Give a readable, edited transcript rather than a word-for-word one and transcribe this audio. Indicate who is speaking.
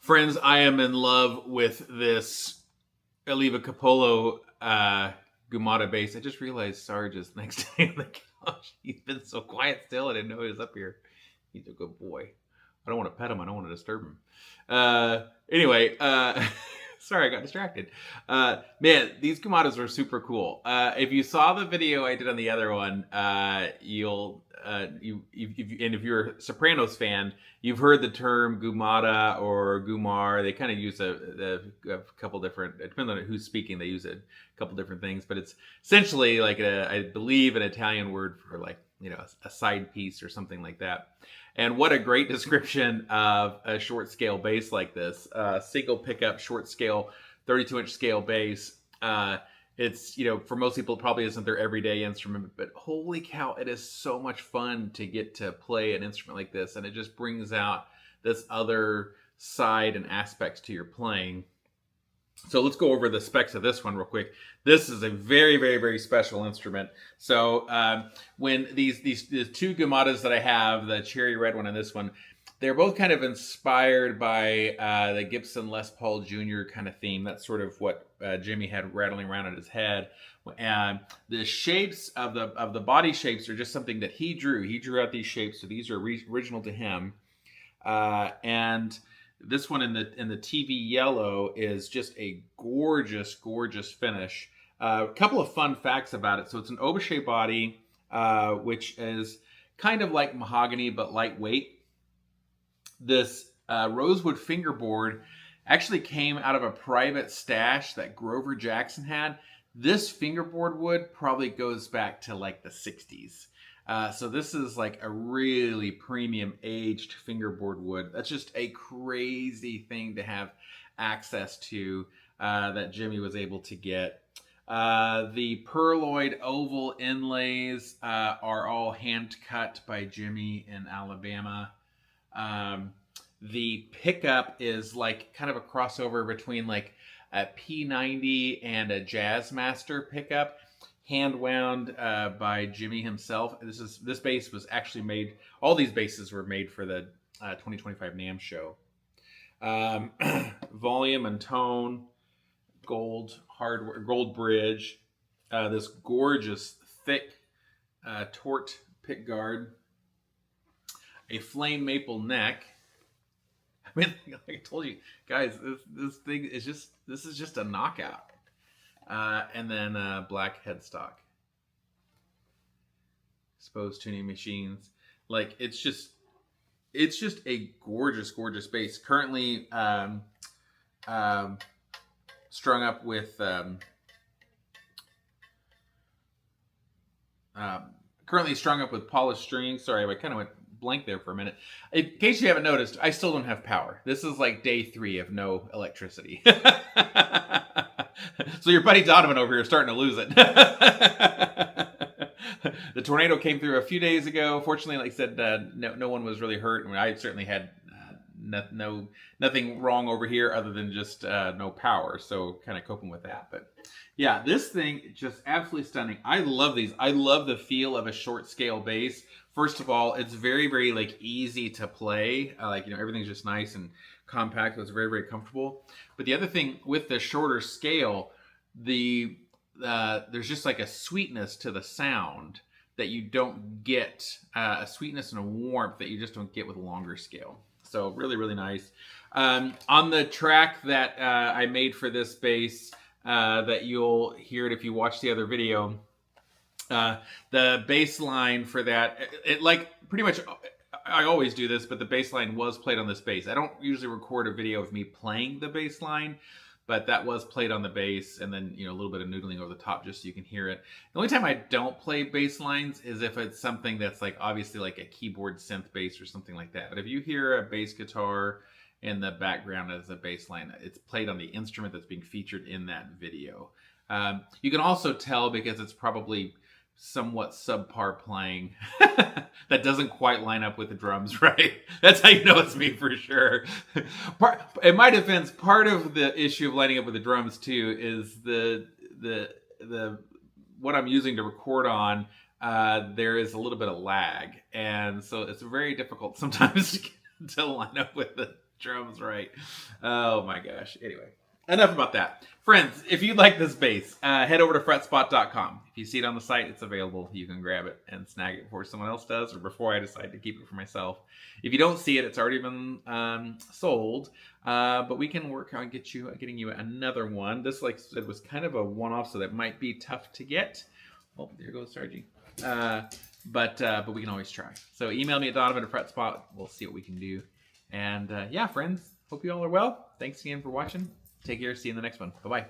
Speaker 1: Friends, I am in love with this Alleva Coppolo Goomahda bass. I just realized Sarge is next to me on the couch. He's been so quiet still. I didn't know he was up here. He's a good boy. I don't want to pet him. I don't want to disturb him. Anyway, sorry, I got distracted. Man, these Goomahdas are super cool. If you saw the video I did on the other one, if you're a Sopranos fan, you've heard the term Goomahda or Goomar. They kind of use a couple different, depending on who's speaking, they use a couple different things, but it's essentially like I believe an Italian word for like, a side piece or something like that. And what a great description of a short scale bass like this. Single pickup, short scale, 32-inch scale bass. It's, for most people, it probably isn't their everyday instrument, but holy cow, it is so much fun to get to play an instrument like this. And it just brings out this other side and aspects to your playing. So let's go over the specs of this one real quick. This is a very, very, very special instrument. So when these two Goomahdas that I have, the cherry red one and this one, they're both kind of inspired by the Gibson Les Paul Jr. kind of theme. That's sort of what Jimmy had rattling around in his head. And the shapes of the body shapes are just something that he drew. He drew out these shapes, so these are original to him. And this one in the TV yellow is just a gorgeous, gorgeous finish. A couple of fun facts about it. So it's an Oberche body, which is kind of like mahogany but lightweight. This Rosewood fingerboard actually came out of a private stash that Grover Jackson had. This fingerboard wood probably goes back to like the 60s. So this is like a really premium aged fingerboard wood. That's just a crazy thing to have access to that Jimmy was able to get. The Pearloid oval inlays are all hand cut by Jimmy in Alabama. The pickup is like kind of a crossover between like a P90 and a Jazzmaster pickup. Hand wound by Jimmy himself. This bass was actually made. All these basses were made for the 2025 NAMM Show. Volume and tone, gold hardware, gold bridge. This gorgeous thick tort pickguard. A flame maple neck. I mean, like I told you guys, this thing is just a knockout. And then black headstock. Exposed tuning machines. Like it's just a gorgeous, gorgeous bass. Currently strung up with polished strings. Sorry, I kind of went blank there for a minute. In case you haven't noticed, I still don't have power. This is like day 3 of no electricity. So your buddy Donovan over here is starting to lose it. The tornado came through a few days ago. Fortunately, like I said, no one was really hurt. I mean, I certainly had nothing wrong over here other than just no power. So kind of coping with that. But yeah, this thing just absolutely stunning. I love these. I love the feel of a short scale bass. First of all, it's very, very like easy to play. Everything's just nice and compact. So it's very, very comfortable. But the other thing with the shorter scale, there's just like a sweetness to the sound that you don't get, a sweetness and a warmth that you just don't get with a longer scale. So really, really nice. On the track that I made for this bass, that you'll hear it if you watch the other video, the bass line for that, it like pretty much, I always do this, but the bass line was played on this bass. I don't usually record a video of me playing the bass line, but that was played on the bass, and then a little bit of noodling over the top just so you can hear it. The only time I don't play bass lines is if it's something that's like obviously like a keyboard synth bass or something like that. But if you hear a bass guitar in the background as a bass line, it's played on the instrument that's being featured in that video. You can also tell because it's probably somewhat subpar playing that doesn't quite line up with the drums, right? That's how you know it's me for sure. In my defense, part of the issue of lining up with the drums too is the what I'm using to record on. There is a little bit of lag, and so it's very difficult sometimes to line up with Drums, right. Oh my gosh. Anyway, enough about that. Friends, if you'd like this bass, head over to FretSpot.com. If you see it on the site, it's available. You can grab it and snag it before someone else does or before I decide to keep it for myself. If you don't see it, it's already been sold. But we can work on getting you another one. This, like I said, was kind of a one-off, so that might be tough to get. Oh, there goes Sargy. But we can always try. So email me at Donovan@FretSpot. We'll see what we can do. And yeah, friends, hope you all are well. Thanks again for watching. Take care. See you in the next one. Bye-bye.